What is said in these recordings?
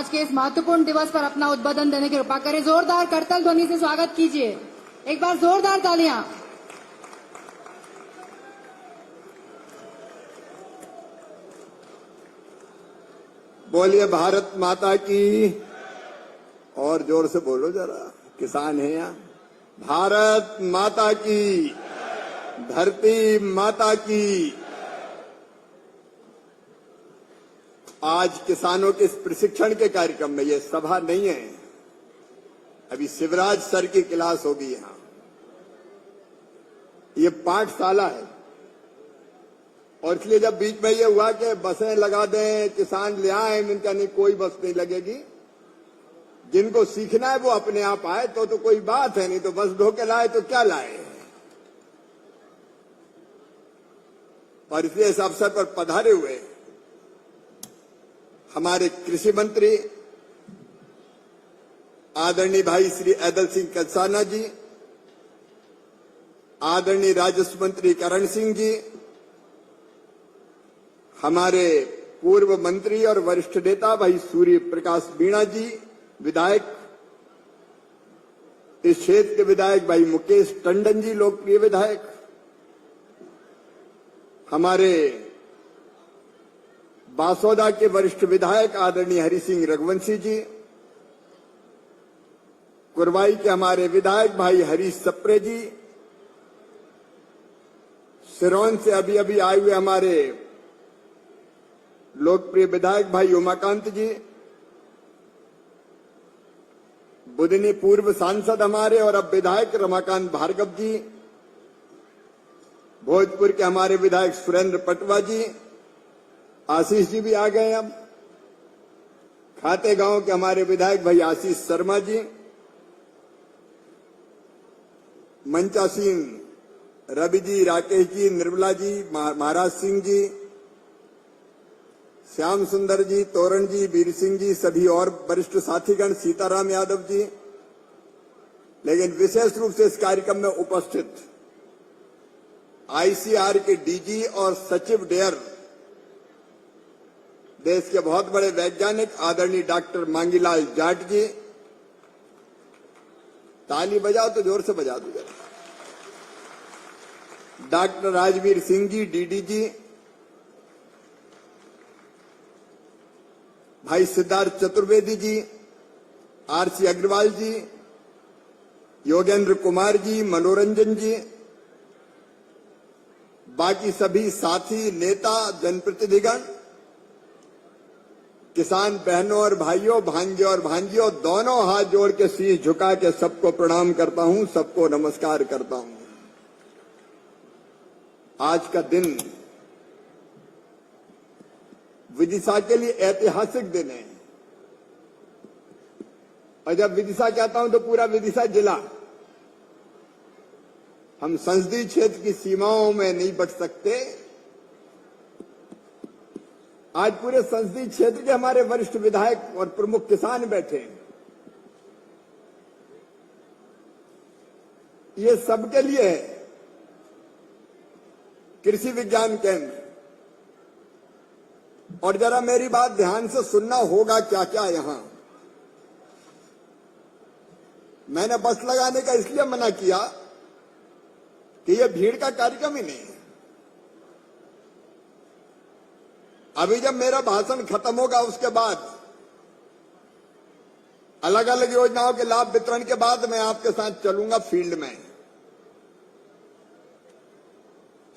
आज के इस महत्वपूर्ण दिवस पर अपना उद्बोधन देने की कृपा करें। जोरदार करतल ध्वनि से स्वागत कीजिए। एक बार जोरदार तालियां। बोलिए भारत माता की। और जोर से बोलो जरा, किसान है यहाँ। भारत माता की, धरती माता की। आज किसानों के इस प्रशिक्षण के कार्यक्रम में, ये सभा नहीं है, अभी शिवराज सर की क्लास होगी यहां। ये पाठशाला है और इसलिए जब बीच में ये हुआ कि बसें लगा दें, किसान ले आए, इनका नहीं, कोई बस नहीं लगेगी। जिनको सीखना है वो अपने आप आए तो कोई बात है, नहीं तो बस ढो के लाए तो क्या लाए। और इसलिए इस अवसर पर पधारे हुए हमारे कृषि मंत्री आदरणीय भाई श्री ऐदल सिंह कलसाना जी, आदरणीय राजस्व मंत्री करण सिंह जी, हमारे पूर्व मंत्री और वरिष्ठ नेता भाई सूर्य प्रकाश मीणा जी, विधायक, इस क्षेत्र के विधायक भाई मुकेश टंडन जी, लोकप्रिय विधायक, हमारे बासोदा के वरिष्ठ विधायक आदरणीय हरि सिंह रघुवंशी जी, कुरवाई के हमारे विधायक भाई हरीश सप्रे जी, सिरोन से अभी अभी आए हुए हमारे लोकप्रिय विधायक भाई उमाकांत जी, बुधनी पूर्व सांसद हमारे और अब विधायक रमाकांत भार्गव जी, भोजपुर के हमारे विधायक सुरेंद्र पटवा जी, आशीष जी भी आ गए। अब खाते गांव के हमारे विधायक भाई आशीष शर्मा जी, मंचासीन रवि जी, राकेश जी, निर्मला जी, महाराज सिंह जी, श्याम सुंदर जी, तोरण जी, वीर सिंह जी, सभी और वरिष्ठ साथीगण, सीताराम यादव जी, लेकिन विशेष रूप से इस कार्यक्रम में उपस्थित आईसीआर के डीजी और सचिव डेयर, देश के बहुत बड़े वैज्ञानिक आदरणीय डॉक्टर मांगीलाल जाट जी, ताली बजाओ तो जोर से बजा दो जरा, डॉक्टर राजवीर सिंह जी, डीडीजी, भाई सिद्धार्थ चतुर्वेदी जी, आरसी अग्रवाल जी, योगेंद्र कुमार जी, मनोरंजन जी, बाकी सभी साथी, नेता, जनप्रतिनिधिगण, किसान बहनों और भाइयों, भांजे और भांजियों, दोनों हाथ जोड़ के शीश झुका के सबको प्रणाम करता हूं, सबको नमस्कार करता हूं। आज का दिन विदिशा के लिए ऐतिहासिक दिन है। और जब विदिशा कहता हूं तो पूरा विदिशा जिला, हम संसदीय क्षेत्र की सीमाओं में नहीं बच सकते। आज पूरे संसदीय क्षेत्र के हमारे वरिष्ठ विधायक और प्रमुख किसान बैठे हैं। ये सबके लिए है कृषि विज्ञान केंद्र। और जरा मेरी बात ध्यान से सुनना होगा क्या क्या यहां। मैंने बस लगाने का इसलिए मना किया कि यह भीड़ का कार्यक्रम ही नहीं है। अभी जब मेरा भाषण खत्म होगा उसके बाद अलग अलग योजनाओं के लाभ वितरण के बाद मैं आपके साथ चलूंगा फील्ड में।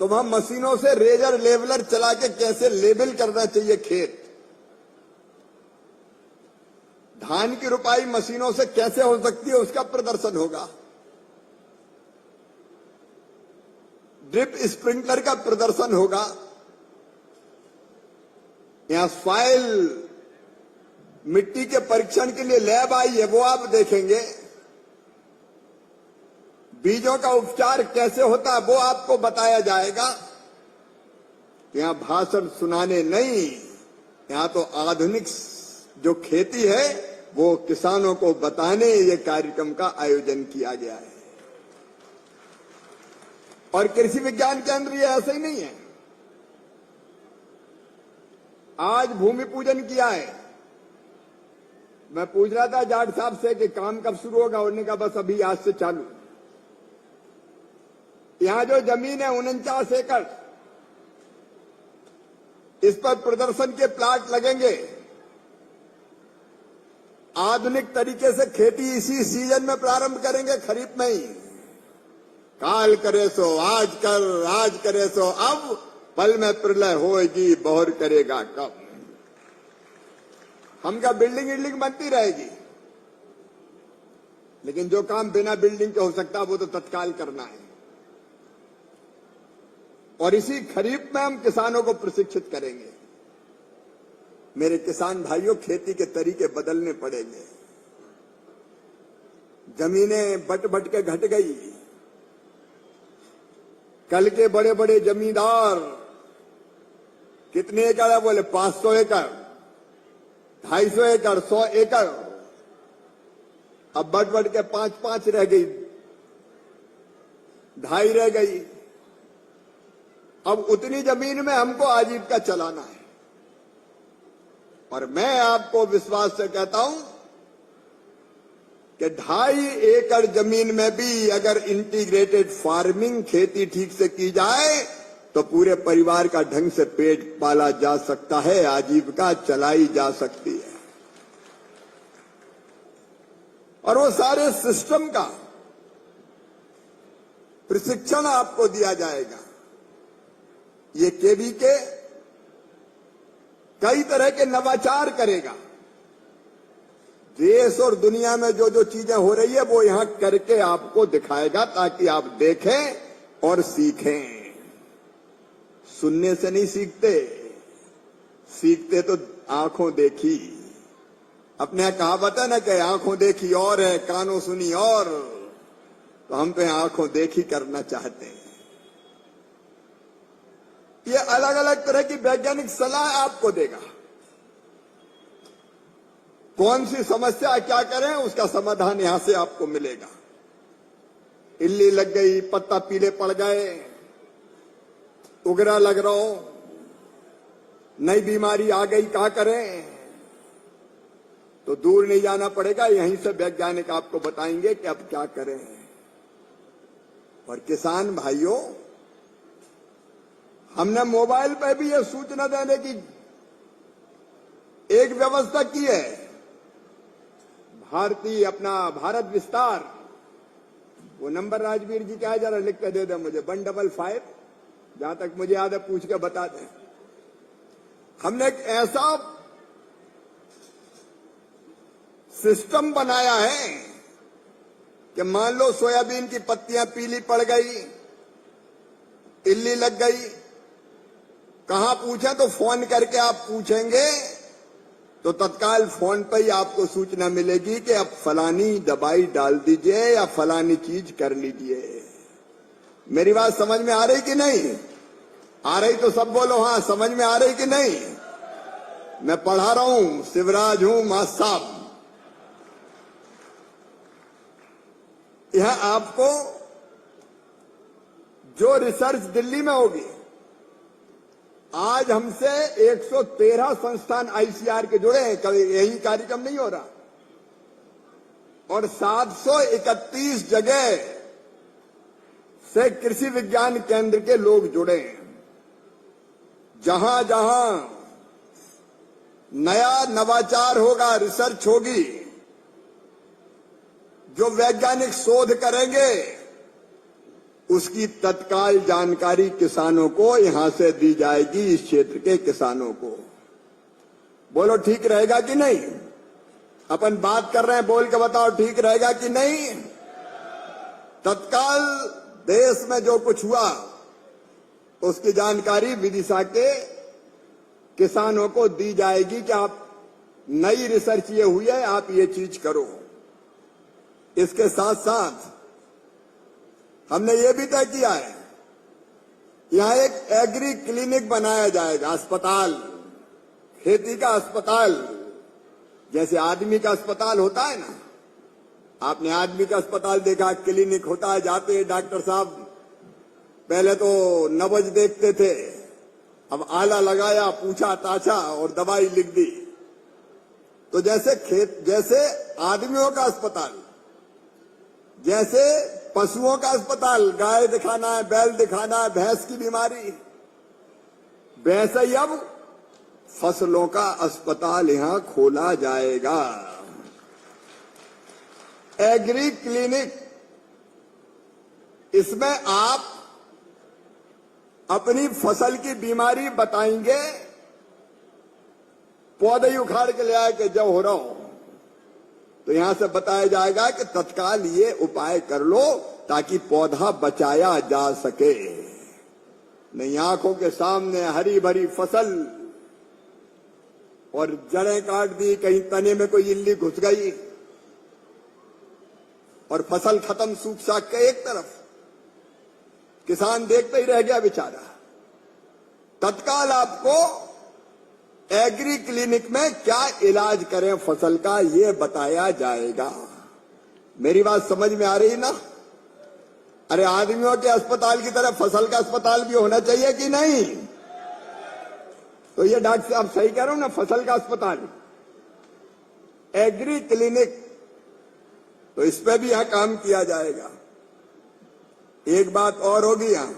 तो वहां मशीनों से रेजर लेवलर चला के कैसे लेबल करना चाहिए खेत, धान की रुपाई मशीनों से कैसे हो सकती है उसका प्रदर्शन होगा, ड्रिप स्प्रिंकलर का प्रदर्शन होगा। यहां सॉइल मिट्टी के परीक्षण के लिए लैब आई है, वो आप देखेंगे। बीजों का उपचार कैसे होता है वो आपको बताया जाएगा। यहां भाषण सुनाने नहीं, यहां तो आधुनिक जो खेती है वो किसानों को बताने ये कार्यक्रम का आयोजन किया गया है। और कृषि विज्ञान केंद्र ये ऐसे ही नहीं है। आज भूमि पूजन किया है मैं पूछ रहा था जाट साहब से कि काम कब शुरू होगा, उन्होंने कहा बस अभी आज से चालू। यहां जो जमीन है 49 एकड़, इस पर प्रदर्शन के प्लाट लगेंगे। आधुनिक तरीके से खेती इसी सीजन में प्रारंभ करेंगे, खरीफ में ही। काल करे सो आज कर, आज करे सो अब, पल में प्रलय होएगी, बहुर करेगा कब। हमका बिल्डिंग बनती रहेगी, लेकिन जो काम बिना बिल्डिंग के हो सकता है वो तो तत्काल करना है। और इसी खरीफ में हम किसानों को प्रशिक्षित करेंगे। मेरे किसान भाइयों, खेती के तरीके बदलने पड़ेंगे। जमीनें बट बट के घट गई। कल के बड़े बड़े जमींदार कितने एकड़ है बोले? 500 एकड़, 250 एकड़, 100 एकड़। अब बट बट के 5-5 रह गई, 2.5 रह गई। अब उतनी जमीन में हमको आजीविका चलाना है। और मैं आपको विश्वास से कहता हूं कि 2.5 एकड़ जमीन में भी अगर इंटीग्रेटेड फार्मिंग, खेती ठीक से की जाए तो पूरे परिवार का ढंग से पेट पाला जा सकता है, आजीविका चलाई जा सकती है। और वो सारे सिस्टम का प्रशिक्षण आपको दिया जाएगा। ये केवीके कई तरह के नवाचार करेगा। देश और दुनिया में जो जो चीजें हो रही है वो यहां करके आपको दिखाएगा, ताकि आप देखें और सीखें। सुनने से नहीं सीखते, सीखते तो आंखों देखी। अपने कहावत है ना कि आंखों देखी और है, कानों सुनी और। तो हम तो आंखों देखी करना चाहते हैं। ये अलग अलग तरह की वैज्ञानिक सलाह आपको देगा। कौन सी समस्या क्या करें, उसका समाधान यहां से आपको मिलेगा। इल्ली लग गई, पत्ता पीले पड़ गए, उगरा लग रहा हो, नई बीमारी आ गई, क्या करें? तो दूर नहीं जाना पड़ेगा, यहीं से वैज्ञानिक आपको बताएंगे कि अब क्या करें। और किसान भाइयों, हमने मोबाइल पर भी यह सूचना देने की एक व्यवस्था की है। अपना भारत विस्तार, वो नंबर राजवीर जी क्या है, जरा लिख कर दे दे मुझे, 155, जहां तक मुझे याद है पूछ के बता दें। हमने एक ऐसा सिस्टम बनाया है कि मान लो सोयाबीन की पत्तियां पीली पड़ गई, इल्ली लग गई, कहां पूछें? तो फोन करके आप पूछेंगे तो तत्काल फोन पर ही आपको सूचना मिलेगी कि अब फलानी दवाई डाल दीजिए या फलानी चीज कर लीजिए। मेरी बात समझ में आ रही कि नहीं आ रही? तो सब बोलो हाँ, समझ में आ रही कि नहीं? मैं पढ़ा रहा हूं, शिवराज हूं मास्टर साहब। यह आपको जो रिसर्च दिल्ली में होगी, आज हमसे 113 संस्थान आईसीआर के जुड़े हैं, कभी यही कार्यक्रम नहीं हो रहा। और 731 जगह से कृषि विज्ञान केंद्र के लोग जुड़े हैं। जहां जहां नया नवाचार होगा, रिसर्च होगी, जो वैज्ञानिक शोध करेंगे, उसकी तत्काल जानकारी किसानों को यहां से दी जाएगी, इस क्षेत्र के किसानों को। बोलो ठीक रहेगा कि नहीं? अपन बात कर रहे हैं, बोल के बताओ ठीक रहेगा कि नहीं? तत्काल देश में जो कुछ हुआ उसकी जानकारी विदिशा के किसानों को दी जाएगी कि आप नई रिसर्च ये हुई है, आप ये चीज करो। इसके साथ साथ हमने ये भी तय किया है, यहां एक एग्री क्लिनिक बनाया जाएगा, अस्पताल, खेती का अस्पताल। जैसे आदमी का अस्पताल होता है ना, आपने आदमी का अस्पताल देखा, क्लिनिक होता है, जाते हैं डॉक्टर साहब, पहले तो नब्ज देखते थे, अब आला लगाया, पूछा ताछा और दवाई लिख दी। तो जैसे आदमियों का अस्पताल, जैसे पशुओं का अस्पताल, गाय दिखाना है, बैल दिखाना है, भैंस की बीमारी, वैसे ही अब फसलों का अस्पताल यहां खोला जाएगा। एग्री क्लिनिक, इसमें आप अपनी फसल की बीमारी बताएंगे, पौधे ही उखाड़ के ले आए कि जब हो रहा हो, तो यहां से बताया जाएगा कि तत्काल ये उपाय कर लो ताकि पौधा बचाया जा सके। नहीं आंखों के सामने हरी भरी फसल और जड़ें काट दी, कहीं तने में कोई इल्ली घुस गई और फसल खत्म, सूख साख के एक तरफ, किसान देखते ही रह गया बेचारा। तत्काल आपको एग्री क्लिनिक में क्या इलाज करें फसल का, ये बताया जाएगा। मेरी बात समझ में आ रही ना? अरे आदमियों के अस्पताल की तरह फसल का अस्पताल भी होना चाहिए कि नहीं? तो ये डॉक्टर साहब सही कह रहे हो ना, फसल का अस्पताल, एग्री क्लिनिक, तो इस पे भी यहां काम किया जाएगा। एक बात और होगी, यहां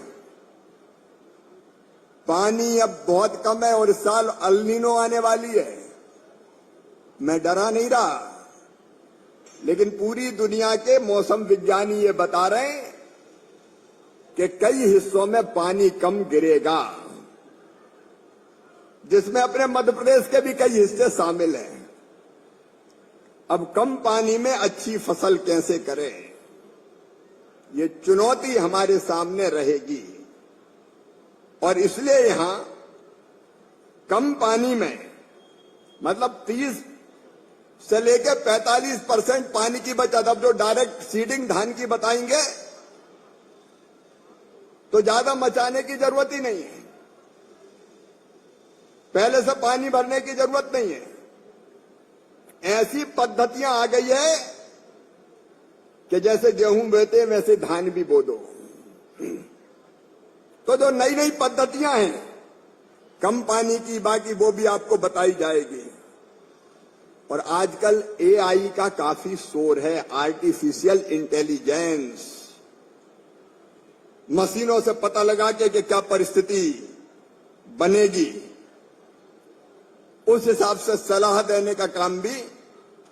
पानी अब बहुत कम है और इस साल अल नीनो आने वाली है। मैं डरा नहीं रहा, लेकिन पूरी दुनिया के मौसम विज्ञानी ये बता रहे हैं कि कई हिस्सों में पानी कम गिरेगा, जिसमें अपने मध्य प्रदेश के भी कई हिस्से शामिल हैं। अब कम पानी में अच्छी फसल कैसे करें, ये चुनौती हमारे सामने रहेगी। और इसलिए यहां कम पानी में, मतलब 30 से लेकर 45% पानी की बचत। अब जो डायरेक्ट सीडिंग धान की बताएंगे तो ज्यादा मचाने की जरूरत ही नहीं है, पहले से पानी भरने की जरूरत नहीं है। ऐसी पद्धतियां आ गई है कि जैसे गेहूं बोते वैसे धान भी बो दो। तो जो नई नई पद्धतियां हैं कम पानी की, बाकी वो भी आपको बताई जाएगी। और आजकल एआई का काफी शोर है, आर्टिफिशियल इंटेलिजेंस। मशीनों से पता लगा के कि क्या परिस्थिति बनेगी, उस हिसाब से सलाह देने का काम भी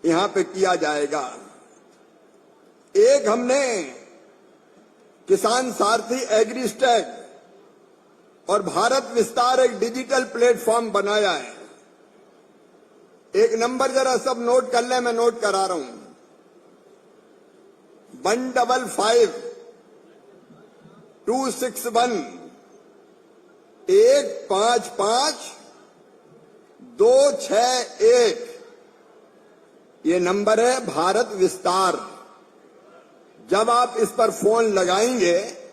यहां पे किया जाएगा। एक हमने किसान सारथी एग्रीस्टैग और भारत विस्तार एक डिजिटल प्लेटफॉर्म बनाया है। एक नंबर जरा सब नोट कर ले, मैं नोट करा रहा हूं, 155-261-261। ये नंबर है भारत विस्तार। जब आप इस पर फोन लगाएंगे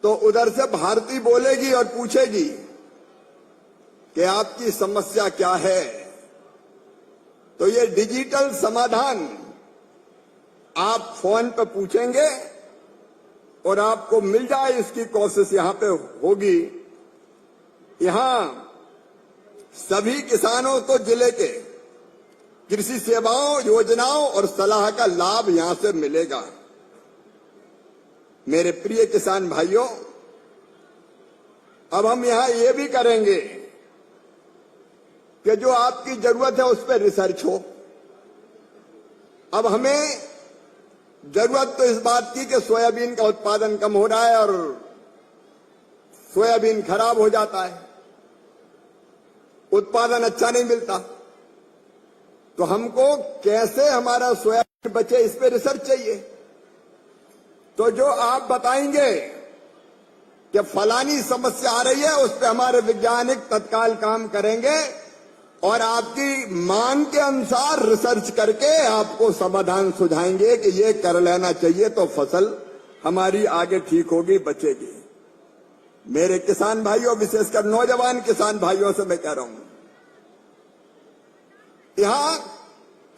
तो उधर से भारती बोलेगी और पूछेगी कि आपकी समस्या क्या है। तो ये डिजिटल समाधान आप फोन पर पूछेंगे और आपको मिल जाए, इसकी कोशिश यहां पे होगी। यहां सभी किसानों को जिले के कृषि सेवाओं, योजनाओं और सलाह का लाभ यहां से मिलेगा। मेरे प्रिय किसान भाइयों, अब हम यहां ये भी करेंगे कि जो आपकी जरूरत है उस पर रिसर्च हो। अब हमें जरूरत तो इस बात की कि सोयाबीन का उत्पादन कम हो रहा है और सोयाबीन खराब हो जाता है, उत्पादन अच्छा नहीं मिलता। तो हमको कैसे हमारा सोयाबीन बचे, इस पे रिसर्च चाहिए। तो जो आप बताएंगे कि फलानी समस्या आ रही है, उस पर हमारे वैज्ञानिक तत्काल काम करेंगे और आपकी मांग के अनुसार रिसर्च करके आपको समाधान सुझाएंगे कि ये कर लेना चाहिए तो फसल हमारी आगे ठीक होगी, बचेगी। मेरे किसान भाइयों, विशेषकर नौजवान किसान भाइयों से मैं कह रहा हूं, यहां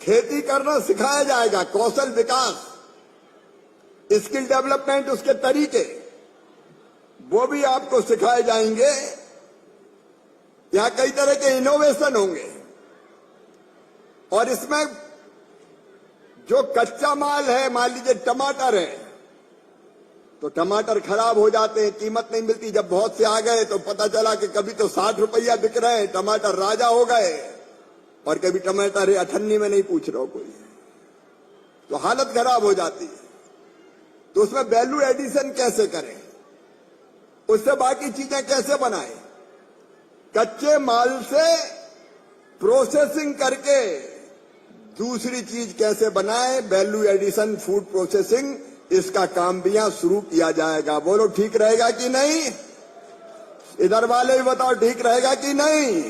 खेती करना सिखाया जाएगा, कौशल विकास, स्किल डेवलपमेंट, उसके तरीके वो भी आपको सिखाए जाएंगे। यहां कई तरह के इनोवेशन होंगे। और इसमें जो कच्चा माल है, मान लीजिए टमाटर है, तो टमाटर खराब हो जाते हैं, कीमत नहीं मिलती। जब बहुत से आ गए तो पता चला कि कभी तो 60 रुपया बिक रहे हैं, टमाटर राजा हो गए, और कभी टमाटर 98 में नहीं पूछ रहा कोई, तो हालत खराब हो जाती है। तो उसमें वैल्यू एडिशन कैसे करें, उससे बाकी चीजें कैसे बनाएं, कच्चे माल से प्रोसेसिंग करके दूसरी चीज कैसे बनाएं, वैल्यू एडिशन, फूड प्रोसेसिंग, इसका काम भी यहां शुरू किया जाएगा। बोलो ठीक रहेगा कि नहीं? इधर वाले भी बताओ ठीक रहेगा कि नहीं?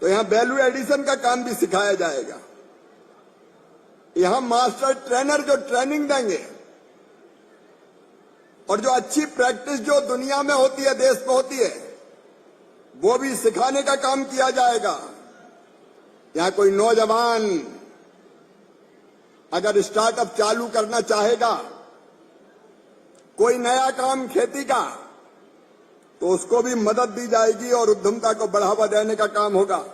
तो यहां वैल्यू एडिशन का काम भी सिखाया जाएगा। यहां मास्टर ट्रेनर जो ट्रेनिंग देंगे, और जो अच्छी प्रैक्टिस जो दुनिया में होती है, देश में होती है, वो भी सिखाने का काम किया जाएगा। यहां कोई नौजवान अगर स्टार्टअप चालू करना चाहेगा, कोई नया काम खेती का, तो उसको भी मदद दी जाएगी और उद्यमता को बढ़ावा देने का काम होगा।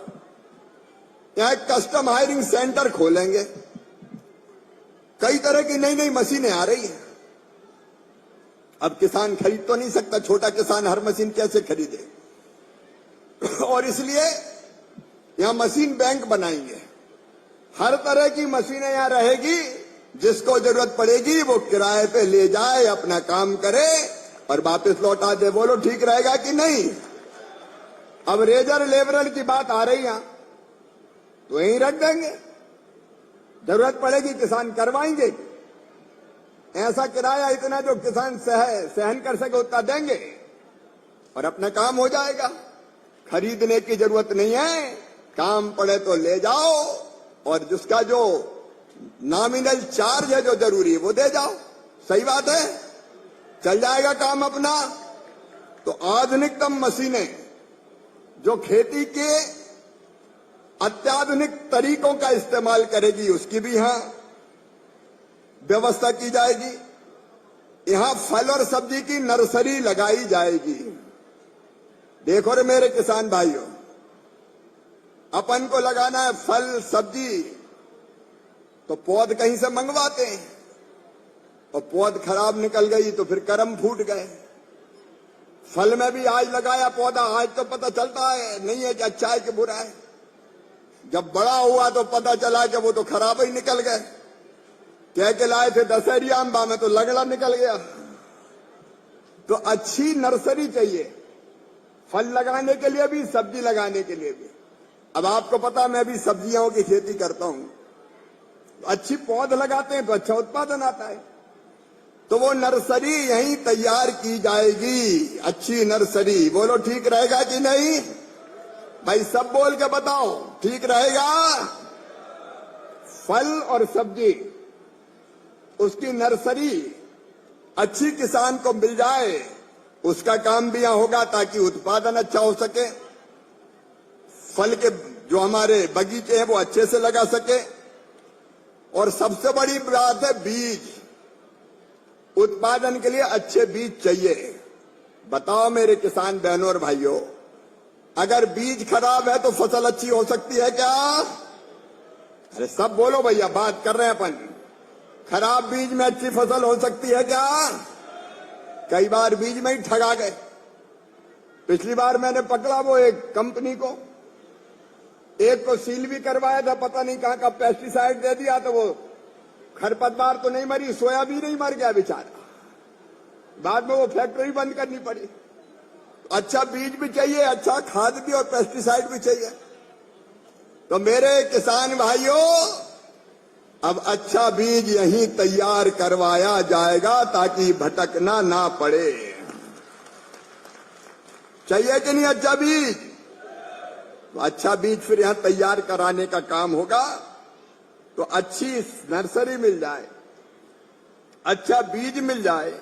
यहां एक कस्टम हायरिंग सेंटर खोलेंगे। कई तरह की नई नई मशीनें आ रही हैं। अब किसान खरीद तो नहीं सकता, छोटा किसान हर मशीन कैसे खरीदे, और इसलिए यहां मशीन बैंक बनाएंगे। हर तरह की मशीनें यहां रहेगी, जिसको जरूरत पड़ेगी वो किराए पे ले जाए, अपना काम करे और वापस लौटा दे। बोलो ठीक रहेगा कि नहीं? अब रेजर लेबरल की बात आ रही है, तो यहीं रख देंगे, जरूरत पड़ेगी किसान करवाएंगे। ऐसा किराया इतना जो किसान सहन कर सके उतना देंगे और अपना काम हो जाएगा। खरीदने की जरूरत नहीं है, काम पड़े तो ले जाओ, और जिसका जो नॉमिनल चार्ज है जो जरूरी है वो दे जाओ। सही बात है, चल जाएगा काम अपना। तो आधुनिकतम मशीनें जो खेती के अत्याधुनिक तरीकों का इस्तेमाल करेगी, उसकी भी यहां व्यवस्था की जाएगी। यहां फल और सब्जी की नर्सरी लगाई जाएगी। देखो रे मेरे किसान भाइयों, अपन को लगाना है फल सब्जी, तो पौध कहीं से मंगवाते हैं, और पौध खराब निकल गई तो फिर करम फूट गए। फल में भी आज लगाया पौधा, आज तो पता चलता है नहीं है कि अच्छा है कि बुरा है। जब बड़ा हुआ तो पता चला कि वो तो खराब ही निकल गए। कह के लाए थे दशहरी आंबा में तो लगड़ा निकल गया। तो अच्छी नर्सरी चाहिए, फल लगाने के लिए भी, सब्जी लगाने के लिए भी। अब आपको पता, मैं भी सब्जियों की खेती करता हूं, तो अच्छी पौध लगाते हैं तो अच्छा उत्पादन आता है। तो वो नर्सरी यहीं तैयार की जाएगी, अच्छी नर्सरी। बोलो ठीक रहेगा कि नहीं? भाई सब बोल के बताओ, ठीक रहेगा? फल और सब्जी उसकी नर्सरी अच्छी किसान को मिल जाए, उसका काम भी यहां होगा ताकि उत्पादन अच्छा हो सके। फल के जो हमारे बगीचे हैं वो अच्छे से लगा सके। और सबसे बड़ी बात है बीज, उत्पादन के लिए अच्छे बीज चाहिए। बताओ मेरे किसान बहनों और भाइयों, अगर बीज खराब है तो फसल अच्छी हो सकती है क्या? अरे सब बोलो भैया, बात कर रहे हैं अपन। खराब बीज में अच्छी फसल हो सकती है क्या? कई बार बीज में ही ठगा गए। पिछली बार मैंने पकड़ा वो एक कंपनी को, एक को सील भी करवाया था, पता नहीं कहां का पेस्टिसाइड दे दिया, तो वो खरपतवार तो नहीं मरी, सोयाबीन ही मर गया बेचारा। बाद में वो फैक्ट्री बंद करनी पड़ी। अच्छा बीज भी चाहिए, अच्छा खाद भी और पेस्टिसाइड भी चाहिए। तो मेरे किसान भाइयों, अब अच्छा बीज यहीं तैयार करवाया जाएगा ताकि भटकना ना पड़े। चाहिए कि नहीं अच्छा बीज? तो अच्छा बीज फिर यहां तैयार कराने का काम होगा। तो अच्छी नर्सरी मिल जाए, अच्छा बीज मिल जाए,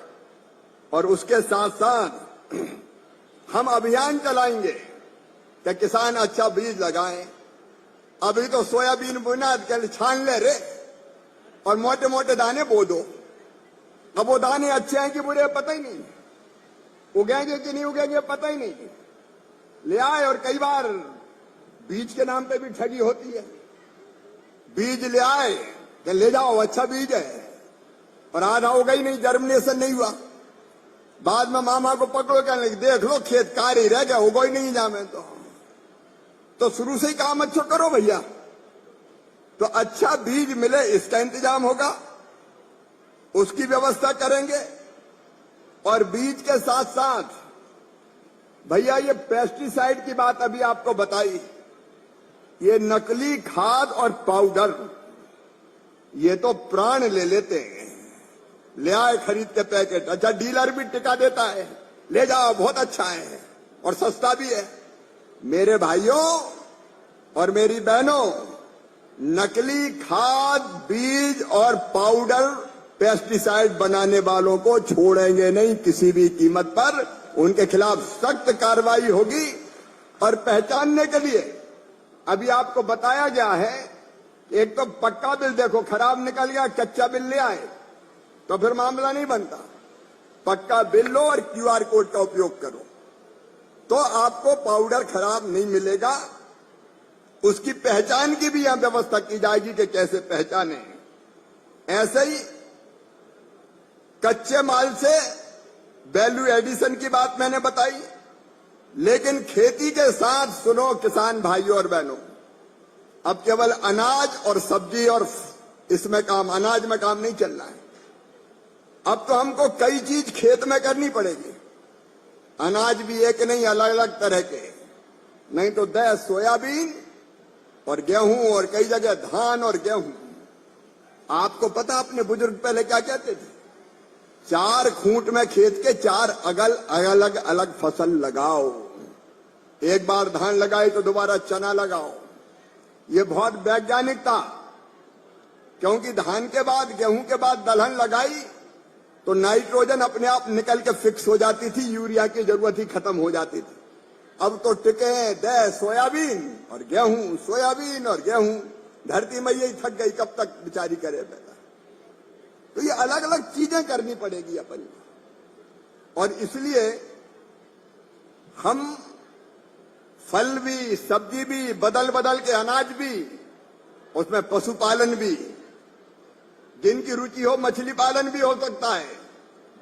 और उसके साथ साथ हम अभियान चलाएंगे कि किसान अच्छा बीज लगाएं। अभी तो सोयाबीन बुना के छान ले रे और मोटे मोटे दाने बो दो। अब वो दाने अच्छे हैं कि बुरे पता ही नहीं, उगेंगे कि नहीं उगेंगे पता ही नहीं। ले आए और कई बार बीज के नाम पे भी ठगी होती है। बीज ले आए कि ले जाओ अच्छा बीज है, और आधा होगा ही नहीं, जर्मिनेशन नहीं हुआ। बाद में मामा को पकड़ो, कहने लगे देख लो खेत कार ही रह गया, होगा ही नहीं जामे। तो शुरू से ही काम अच्छा करो भैया, तो अच्छा बीज मिले इसका इंतजाम होगा, उसकी व्यवस्था करेंगे। और बीज के साथ साथ भैया ये पेस्टिसाइड की बात अभी आपको बताई, ये नकली खाद और पाउडर ये तो प्राण ले लेते हैं। ले आए खरीद के पैकेट, अच्छा डीलर भी टिका देता है, ले जाओ बहुत अच्छा है और सस्ता भी है। मेरे भाइयों और मेरी बहनों, नकली खाद, बीज और पाउडर, पेस्टिसाइड बनाने वालों को छोड़ेंगे नहीं किसी भी कीमत पर, उनके खिलाफ सख्त कार्रवाई होगी। और पहचानने के लिए अभी आपको बताया गया है, एक तो पक्का बिल देखो खराब निकल गया, कच्चा बिल ले आए तो फिर मामला नहीं बनता। पक्का बिल लो और क्यूआर कोड का उपयोग करो तो आपको पाउडर खराब नहीं मिलेगा। उसकी पहचान की भी यहां व्यवस्था की जाएगी कि कैसे पहचाने। ऐसे ही कच्चे माल से वैल्यू एडिशन की बात मैंने बताई, लेकिन खेती के साथ सुनो किसान भाइयों और बहनों, अब केवल अनाज और सब्जी और इसमें काम, अनाज में काम नहीं चलना है। अब तो हमको कई चीज खेत में करनी पड़ेगी। अनाज भी एक नहीं, अलग अलग तरह के, नहीं तो दह सोयाबीन और गेहूं, और कई जगह धान और गेहूं। आपको पता अपने बुजुर्ग पहले क्या कहते थे, 4 खूंट में खेत के 4 अलग अलग फसल लगाओ। एक बार धान लगाई तो दोबारा चना लगाओ। ये बहुत वैज्ञानिक था, क्योंकि धान के बाद, गेहूं के बाद दलहन लगाई तो नाइट्रोजन अपने आप निकल के फिक्स हो जाती थी, यूरिया की जरूरत ही खत्म हो जाती थी। अब तो टिके दह सोयाबीन और गेहूं, सोयाबीन और गेहूं। धरती में यही थक गई, कब तक बेचारी करे पैदा। तो ये अलग अलग चीजें करनी पड़ेगी अपन। और इसलिए हम फल भी, सब्जी भी, बदल बदल के अनाज भी, उसमें पशुपालन भी, जिनकी रुचि हो मछली पालन भी हो सकता है,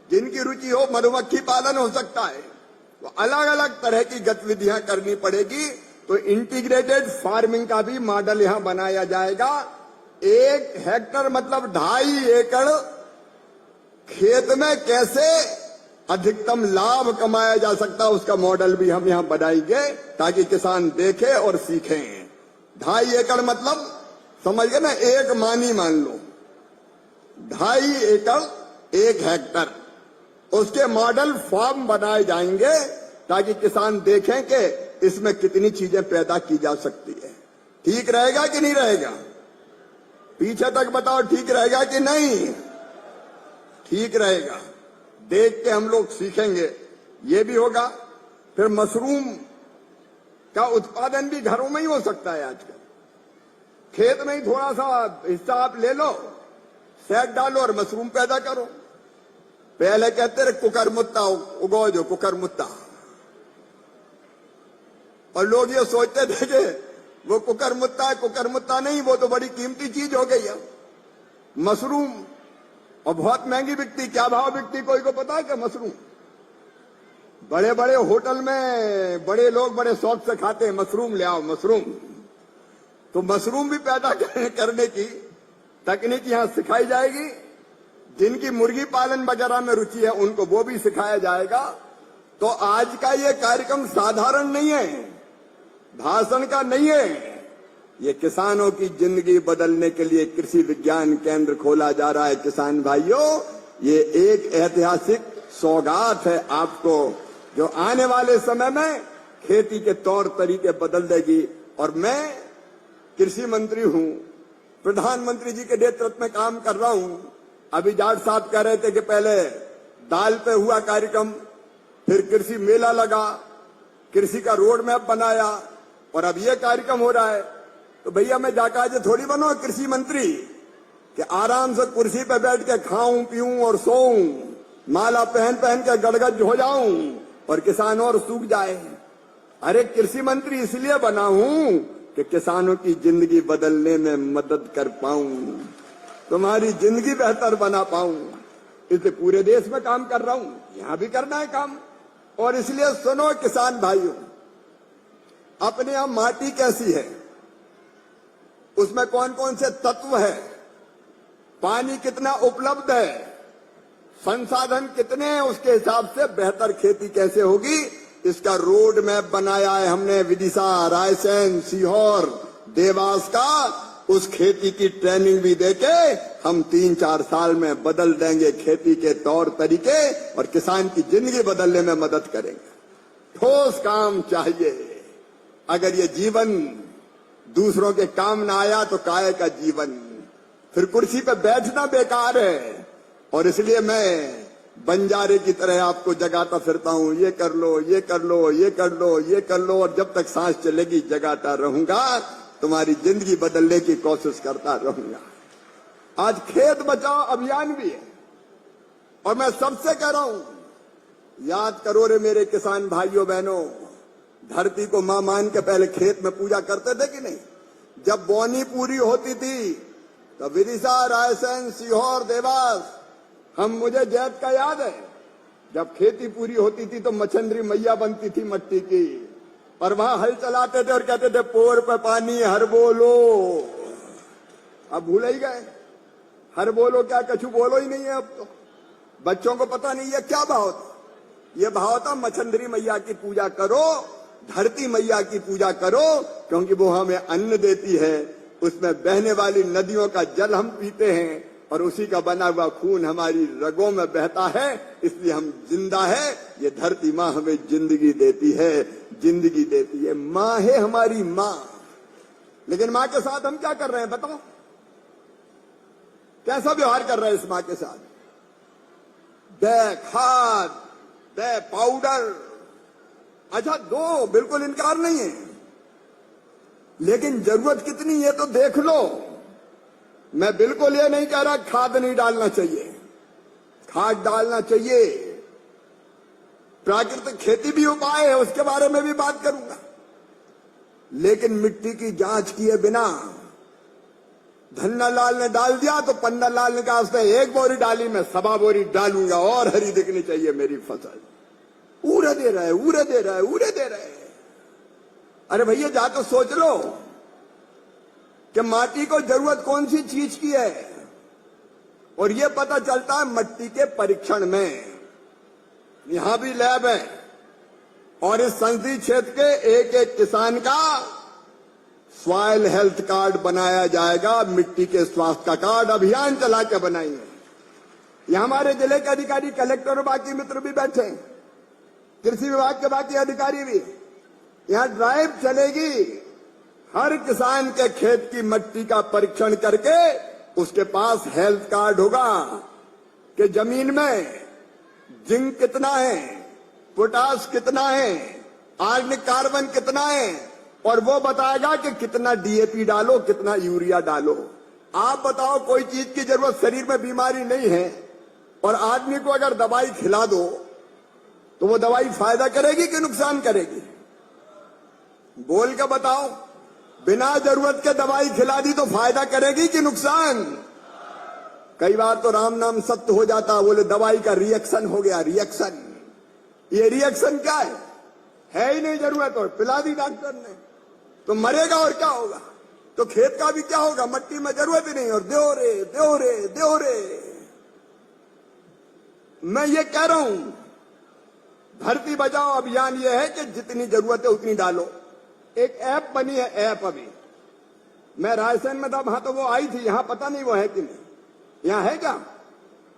जिनकी रुचि हो मधुमक्खी पालन हो सकता है, तो अलग अलग तरह की गतिविधियां करनी पड़ेगी। तो इंटीग्रेटेड फार्मिंग का भी मॉडल यहां बनाया जाएगा। 1 हेक्टर मतलब 2.5 एकड़ खेत में कैसे अधिकतम लाभ कमाया जा सकता है, उसका मॉडल भी हम यहां बनाएंगे ताकि किसान देखे और सीखें। 2.5 एकड़ मतलब समझ गए ना, एक मानी मान लो, 2.5 एकड़ 1 हेक्टर, उसके मॉडल फार्म बनाए जाएंगे ताकि किसान देखें कि इसमें कितनी चीजें पैदा की जा सकती है। ठीक रहेगा कि नहीं रहेगा? पीछे तक बताओ, ठीक रहेगा कि नहीं? ठीक रहेगा। देख के हम लोग सीखेंगे, ये भी होगा। फिर मशरूम का उत्पादन भी घरों में ही हो सकता है आजकल। खेत में ही थोड़ा सा हिस्सा आप ले लो, सेट डालो और मशरूम पैदा करो। पहले कहते रहे कुकर मुत्ता उगो, जो कुकर मुत्ता, और लोग ये सोचते थे कि वो कुकर मुत्ता है, कुकर मुत्ता नहीं, वो तो बड़ी कीमती चीज हो गई है मशरूम, और बहुत महंगी बिकती। क्या भाव बिकती कोई को पता है क्या मशरूम? बड़े बड़े होटल में बड़े लोग बड़े शौक से खाते हैं, मशरूम ले आओ मशरूम। तो मशरूम भी पैदा करने की तकनीक यहां सिखाई जाएगी। जिनकी मुर्गी पालन वगैरह में रुचि है उनको वो भी सिखाया जाएगा। तो आज का ये कार्यक्रम साधारण नहीं है, भाषण का नहीं है। ये किसानों की जिंदगी बदलने के लिए कृषि विज्ञान केंद्र खोला जा रहा है। किसान भाइयों, ये एक ऐतिहासिक सौगात है आपको, जो आने वाले समय में खेती के तौर तरीके बदल देगी। और मैं कृषि मंत्री हूं, प्रधानमंत्री जी के नेतृत्व में काम कर रहा हूं। अभी जाट साहब कह रहे थे कि पहले दाल पे हुआ कार्यक्रम, फिर कृषि मेला लगा, कृषि का रोड मैप बनाया, और अब यह कार्यक्रम हो रहा है। तो भैया मैं जाकर थोड़ी बनो कृषि मंत्री कि आराम से कुर्सी पे बैठ के खाऊं पीऊं और सोऊं, माला पहन पहन के गड़गड़ हो जाऊं और किसान और सूख जाए। अरे कृषि मंत्री इसलिए बना हूं कि कि किसानों की जिंदगी बदलने में मदद कर पाऊं, तुम्हारी जिंदगी बेहतर बना पाऊं। इसलिए पूरे देश में काम कर रहा हूं, यहां भी करना है काम। और इसलिए सुनो किसान भाइयों, अपने यहां माटी कैसी है, उसमें कौन कौन से तत्व है, पानी कितना उपलब्ध है, संसाधन कितने हैं, उसके हिसाब से बेहतर खेती कैसे होगी, इसका रोड मैप बनाया है हमने। विदिशा, रायसेन, सीहोर, देवास का उस खेती की ट्रेनिंग भी देके हम 3-4 साल में बदल देंगे खेती के तौर तरीके और किसान की जिंदगी बदलने में मदद करेंगे। ठोस काम चाहिए। अगर ये जीवन दूसरों के काम ना आया तो काहे का जीवन, फिर कुर्सी पे बैठना बेकार है। और इसलिए मैं बंजारे की तरह आपको जगाता फिरता हूं, ये कर लो, ये कर लो, ये कर लो, ये कर लो, और जब तक सांस चलेगी जगाता रहूंगा, तुम्हारी जिंदगी बदलने की कोशिश करता रहूंगा। आज खेत बचाओ अभियान भी है और मैं सबसे कह रहा हूं, याद करो रे मेरे किसान भाइयों बहनों, धरती को मां मान के पहले खेत में पूजा करते थे कि नहीं? जब बोनी पूरी होती थी तो विदिशा, रायसेन, सीहोर, देवास, मुझे जैत का याद है, जब खेती पूरी होती थी तो मछंद्री मैया बनती थी मट्टी की, और वहां हल चलाते थे और कहते थे पोर पे पानी हर बोलो। अब भूल ही गए, हर बोलो क्या, कछु बोलो ही नहीं है अब तो। बच्चों को पता नहीं है क्या भाव था। ये भाव था मछंद्री मैया की पूजा करो, धरती मैया की पूजा करो, क्योंकि वो हमें अन्न देती है, उसमें बहने वाली नदियों का जल हम पीते हैं और उसी का बना हुआ खून हमारी रगों में बहता है, इसलिए हम जिंदा है। ये धरती माँ हमें जिंदगी देती है, जिंदगी देती है। माँ है हमारी माँ। लेकिन माँ के साथ हम क्या कर रहे हैं बताओ? कैसा व्यवहार कर रहे हैं इस माँ के साथ? दे खाद, दे पाउडर, अच्छा दो, बिल्कुल इनकार नहीं है, लेकिन जरूरत कितनी है तो देख लो। मैं बिल्कुल ये नहीं कह रहा खाद नहीं डालना चाहिए, खाद डालना चाहिए। प्राकृतिक खेती भी उपाय है, उसके बारे में भी बात करूंगा। लेकिन मिट्टी की जांच किए बिना धन्ना लाल ने डाल दिया तो पन्ना लाल ने कहा उसने 1 बोरी डाली, मैं 1.25 बोरी डालूंगा और हरी दिखनी चाहिए मेरी फसल। उड़े दे रहा है, उड़े दे रहा है, उड़े दे रहा है। अरे भैया जा तो सोच लो कि माटी को जरूरत कौन सी चीज की है, और ये पता चलता है मिट्टी के परीक्षण में। यहां भी लैब है और इस संसदीय क्षेत्र के एक एक किसान का सॉइल हेल्थ कार्ड बनाया जाएगा, मिट्टी के स्वास्थ्य का कार्ड अभियान चला के बनाएंगे। यहां हमारे जिले के अधिकारी, कलेक्टर और बाकी मित्र भी बैठे हैं, कृषि विभाग के बाकी अधिकारी भी। यहां ड्राइव चलेगी, हर किसान के खेत की मिट्टी का परीक्षण करके उसके पास हेल्थ कार्ड होगा कि जमीन में जिंक कितना है, पोटाश कितना है, आर्गेनिक कार्बन कितना है, और वो बताएगा कि कितना डीएपी डालो, कितना यूरिया डालो। आप बताओ, कोई चीज की जरूरत, शरीर में बीमारी नहीं है और आदमी को अगर दवाई खिला दो तो वो दवाई फायदा करेगी कि नुकसान करेगी? बोल के बताओ। बिना जरूरत के दवाई खिला दी तो फायदा करेगी कि नुकसान? कई बार तो राम नाम सत्य हो जाता, बोले दवाई का रिएक्शन हो गया, रिएक्शन। ये रिएक्शन क्या है ही नहीं जरूरत, और पिला दी डॉक्टर ने तो मरेगा और क्या होगा? तो खेत का भी क्या होगा? मिट्टी में जरूरत ही नहीं और दो रे दो रे दो रे। मैं ये कह रहा हूं, धरती बचाओ अभियान ये है कि जितनी जरूरत है उतनी डालो। एक ऐप बनी है, ऐप। अभी मैं रायसेन में था, वहां तो वो आई थी, यहां पता नहीं वो है कि नहीं। यहां है क्या?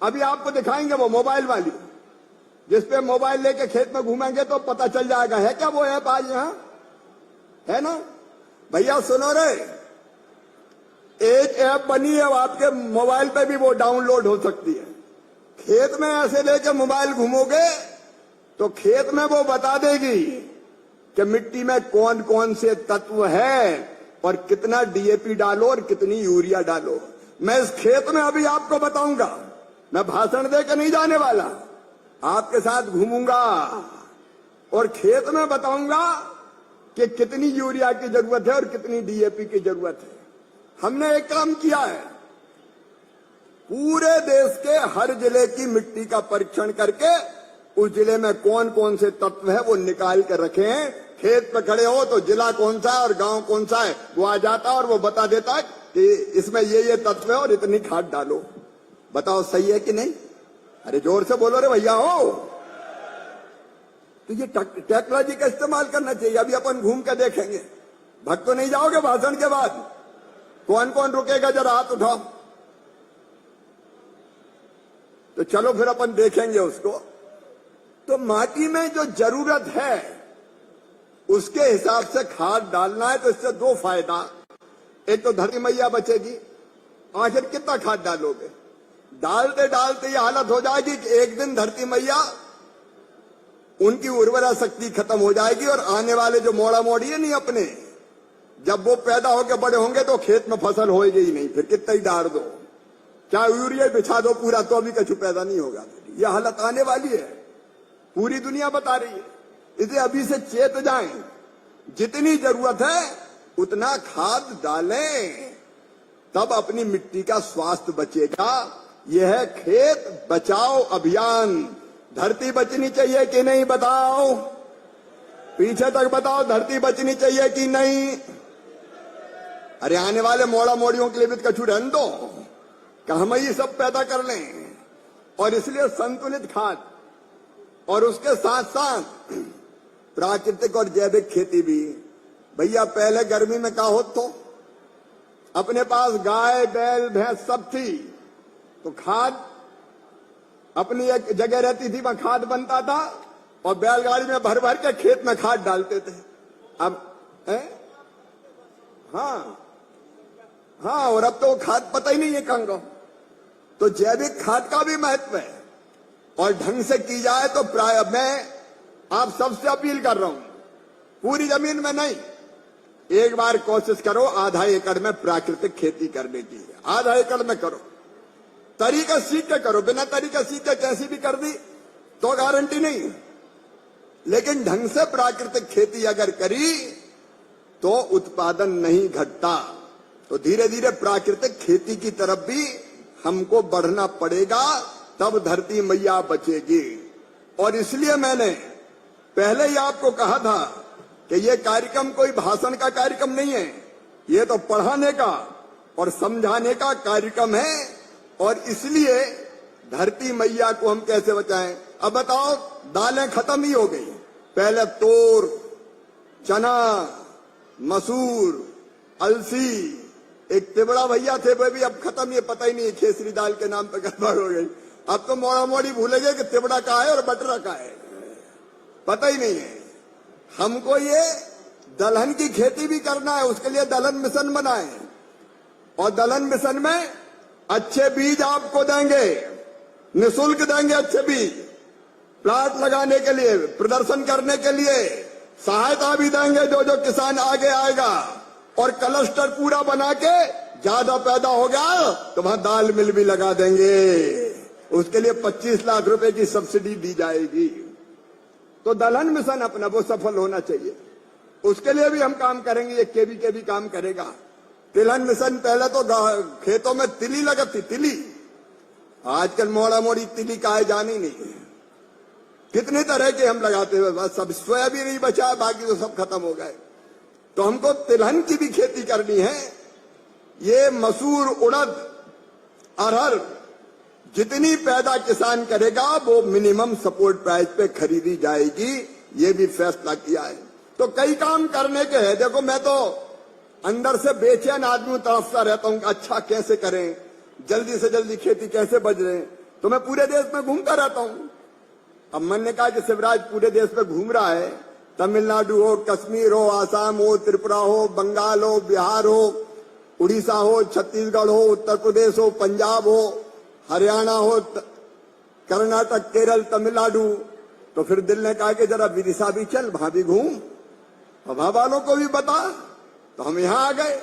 अभी आपको दिखाएंगे वो मोबाइल वाली, जिसपे मोबाइल लेके खेत में घूमेंगे तो पता चल जाएगा। है क्या वो ऐप आज यहां? है ना भैया? सुनो रे, एक ऐप बनी है, आपके मोबाइल पे भी वो डाउनलोड हो सकती है। खेत में ऐसे लेके मोबाइल घूमोगे तो खेत में वो बता देगी कि मिट्टी में कौन कौन से तत्व है और कितना डीएपी डालो और कितनी यूरिया डालो। मैं इस खेत में अभी आपको बताऊंगा, मैं भाषण देकर नहीं जाने वाला, आपके साथ घूमूंगा और खेत में बताऊंगा कि कितनी यूरिया की जरूरत है और कितनी डीएपी की जरूरत है। हमने एक काम किया है, पूरे देश के हर जिले की मिट्टी का परीक्षण करके उस जिले में कौन कौन से तत्व है वो निकाल कर रखे हैं। खेत पे खड़े हो तो जिला कौन सा है और गांव कौन सा है वो आ जाता है और वो बता देता है कि इसमें ये तत्व है और इतनी खाद डालो। बताओ सही है कि नहीं? अरे जोर से बोलो रे भैया हो। तो ये टेक्नोलॉजी का इस्तेमाल करना चाहिए। अभी अपन घूम के देखेंगे। भक्त तो नहीं जाओगे भाषण के बाद? कौन कौन रुकेगा जरा हाथ उठाओ। तो चलो फिर अपन देखेंगे उसको। तो माटी में जो जरूरत है उसके हिसाब से खाद डालना है। तो इससे दो फायदा, एक तो धरती मैया बचेगी। आखिर कितना खाद डालोगे? डालते डालते ये हालत हो जाएगी कि एक दिन धरती मैया उनकी उर्वरा शक्ति खत्म हो जाएगी और आने वाले जो मोड़ा मोड़ी है नहीं अपने, जब वो पैदा होकर बड़े होंगे तो खेत में फसल होएगी ही नहीं। फिर कितना ही डाल दो, क्या यूरिया बिछा दो पूरा, तो अभी कछु पैदा नहीं होगा। ये हालत आने वाली है, पूरी दुनिया बता रही है। इसे अभी से चेत जाएं, जितनी जरूरत है उतना खाद डालें, तब अपनी मिट्टी का स्वास्थ्य बचेगा। यह है खेत बचाओ अभियान। धरती बचनी चाहिए कि नहीं बताओ? पीछे तक बताओ, धरती बचनी चाहिए कि नहीं? अरे आने वाले मोड़ा मोड़ियों के लिए भी कछु रहने दो, हम ही सब पैदा कर लें। और इसलिए संतुलित खाद और उसके साथ साथ प्राकृतिक और जैविक खेती भी। भैया पहले गर्मी में क्या हो तो अपने पास गाय बैल भैंस सब थी, तो खाद अपनी एक जगह रहती थी, वहां खाद बनता था और बैलगाड़ी में भर भर के खेत में खाद डालते थे। अब हाँ, और अब तो खाद पता ही नहीं है कहां। तो जैविक खाद का भी महत्व है और ढंग से की जाए तो प्राय मैं आप सबसे अपील कर रहा हूं, पूरी जमीन में नहीं, एक बार कोशिश करो आधा एकड़ में प्राकृतिक खेती करने की। आधा एकड़ में करो, तरीका सीख के करो। बिना तरीका सीख के कैसी भी कर दी तो गारंटी नहीं, लेकिन ढंग से प्राकृतिक खेती अगर करी तो उत्पादन नहीं घटता। तो धीरे धीरे प्राकृतिक खेती की तरफ भी हमको बढ़ना पड़ेगा, तब धरती मैया बचेगी। और इसलिए मैंने पहले ही आपको कहा था कि ये कार्यक्रम कोई भाषण का कार्यक्रम नहीं है, ये तो पढ़ाने का और समझाने का कार्यक्रम है। और इसलिए धरती मैया को हम कैसे बचाएं? अब बताओ, दालें खत्म ही हो गई। पहले तोर, चना, मसूर, अलसी, एक तिबड़ा भैया थे वो भी अब खत्म, ये पता ही नहीं, खेसरी दाल के नाम पे गड़बड़ हो गई। अब तो मोड़ा मोड़ी भूले गए कि तिबड़ा का है और बटरा का है, पता ही नहीं है। हमको ये दलहन की खेती भी करना है, उसके लिए दलहन मिशन बनाए और दलहन मिशन में अच्छे बीज आपको देंगे, निःशुल्क देंगे अच्छे बीज, प्लांट लगाने के लिए, प्रदर्शन करने के लिए सहायता भी देंगे जो जो किसान आगे आएगा। और क्लस्टर पूरा बना के ज्यादा पैदा हो गया तो वहां दाल मिल भी लगा देंगे, उसके लिए 25 लाख रुपए की सब्सिडी दी जाएगी। तो दलहन मिशन अपना वो सफल होना चाहिए, उसके लिए भी हम काम करेंगे। ये केवी काम करेगा। तिलहन मिशन, पहले तो खेतों में तिली लगती, तिली, आजकल मोड़ा मोड़ी तिली का है जानी नहीं। कितने तरह के हम लगाते हुए, बस सब सोयाबीन नहीं बचा, बाकी तो सब खत्म हो गए। तो हमको तिलहन की भी खेती करनी है। ये मसूर, उड़द, अरहर जितनी पैदा किसान करेगा वो मिनिमम सपोर्ट प्राइस पे खरीदी जाएगी, ये भी फैसला किया है। तो कई काम करने के हैं। देखो मैं तो अंदर से बेचैन आदमी तरफता रहता हूं, अच्छा कैसे करें, जल्दी से जल्दी खेती कैसे बच रहे। तो मैं पूरे देश में घूमता रहता हूं। अब मैंने कहा कि शिवराज पूरे देश में घूम रहा है, तमिलनाडु हो, कश्मीर हो, आसाम हो, त्रिपुरा हो, बंगाल हो, बिहार हो, उड़ीसा हो, छत्तीसगढ़ हो, उत्तर प्रदेश हो, पंजाब हो, हरियाणा हो, कर्नाटक, केरल, तमिलनाडु। तो फिर दिल ने कहा कि जरा विदिशा भी चल, वहां भी घूम, वहां वालों को भी बता। तो हम यहां आ गए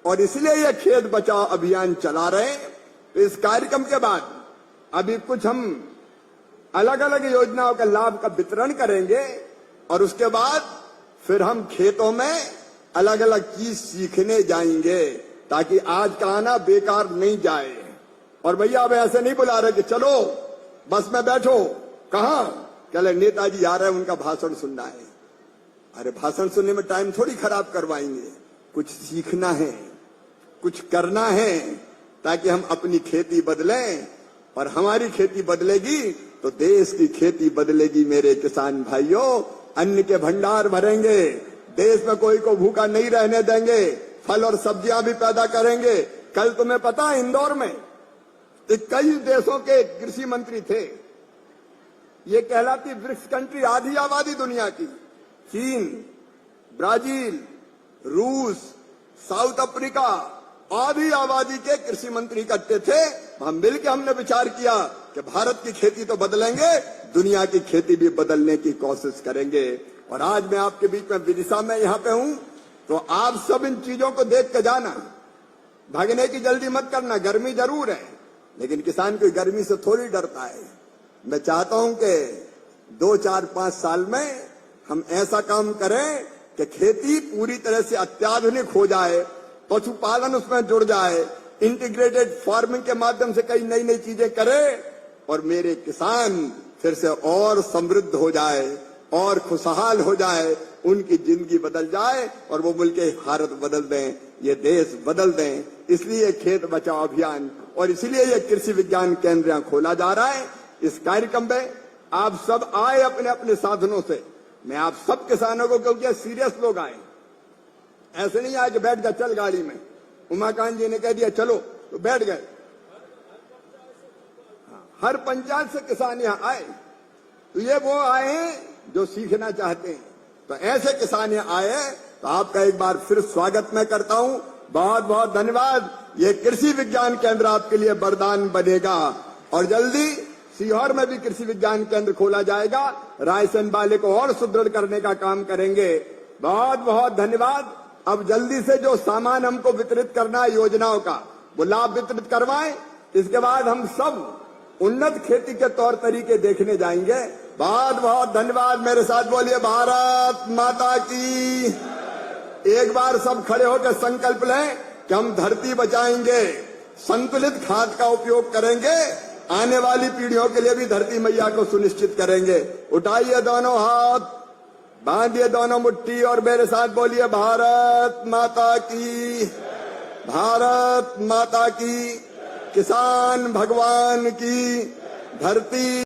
और इसलिए ये खेत बचाओ अभियान चला रहे हैं। तो इस कार्यक्रम के बाद अभी कुछ हम अलग अलग योजनाओं के लाभ का वितरण करेंगे और उसके बाद फिर हम खेतों में अलग अलग चीज सीखने जाएंगे, ताकि आज का आना बेकार नहीं जाए। और भैया अब ऐसे नहीं बुला रहे कि चलो बस में बैठो, कहां, कहले नेताजी आ रहे हैं, उनका भाषण सुनना है। अरे भाषण सुनने में टाइम थोड़ी खराब करवाएंगे, कुछ सीखना है, कुछ करना है, ताकि हम अपनी खेती बदलें। और हमारी खेती बदलेगी तो देश की खेती बदलेगी। मेरे किसान भाइयों, अन्न के भंडार भरेंगे, देश में कोई को भूखा नहीं रहने देंगे, फल और सब्जियां भी पैदा करेंगे। कल तुम्हें पता है इंदौर में कई देशों के कृषि मंत्री थे। ये कहलाती ब्रिक्स कंट्री, आधी आबादी दुनिया की, चीन, ब्राजील, रूस, साउथ अफ्रीका, आधी आबादी के कृषि मंत्री इकट्ठे थे। हम मिलकर हमने विचार किया कि भारत की खेती तो बदलेंगे, दुनिया की खेती भी बदलने की कोशिश करेंगे। और आज मैं आपके बीच में विदिशा में यहां पे हूं, तो आप सब इन चीजों को देख के जाना, भागने की जल्दी मत करना। गर्मी जरूर है, लेकिन किसान कोई गर्मी से थोड़ी डरता है। मैं चाहता हूं कि 2, 4, 5 साल में हम ऐसा काम करें कि खेती पूरी तरह से अत्याधुनिक हो जाए, पशुपालन उसमें जुड़ जाए, इंटीग्रेटेड फार्मिंग के माध्यम से कई नई नई चीजें करें, और मेरे किसान फिर से और समृद्ध हो जाए और खुशहाल हो जाए, उनकी जिंदगी बदल जाए और वो मुल्क के भारत बदल दें, ये देश बदल दें। इसलिए खेत बचाओ अभियान और इसलिए ये कृषि विज्ञान केंद्र यहाँ खोला जा रहा है। इस कार्यक्रम में आप सब आए अपने अपने साधनों से। मैं आप सब किसानों को, क्योंकि सीरियस लोग आए, ऐसे नहीं आए कि बैठ गए चल गाड़ी में, उमाकांत जी ने कह दिया चलो तो बैठ गए। हर पंचायत से किसान यहाँ आए, तो ये वो आए हैं जो सीखना चाहते हैं। तो ऐसे किसान यहाँ आए हैं, तो आपका एक बार फिर स्वागत मैं करता हूं। बहुत बहुत धन्यवाद। ये कृषि विज्ञान केंद्र आपके लिए वरदान बनेगा। और जल्दी सीहोर में भी कृषि विज्ञान केंद्र खोला जाएगा। रायसेन वाले को और सुदृढ़ करने का काम करेंगे। बहुत बहुत धन्यवाद। अब जल्दी से जो सामान हमको वितरित करना है योजनाओं का, वो लाभ वितरित करवाएं। इसके बाद हम सब उन्नत खेती के तौर तरीके देखने जाएंगे। बहुत बहुत धन्यवाद। मेरे साथ बोलिए भारत माता की। एक बार सब खड़े होकर संकल्प लें कि हम धरती बचाएंगे, संतुलित खाद का उपयोग करेंगे, आने वाली पीढ़ियों के लिए भी धरती मैया को सुनिश्चित करेंगे। उठाइए दोनों हाथ, बांधिए दोनों मुट्ठी और मेरे साथ बोलिए भारत माता की, भारत माता की। किसान भगवान की, धरती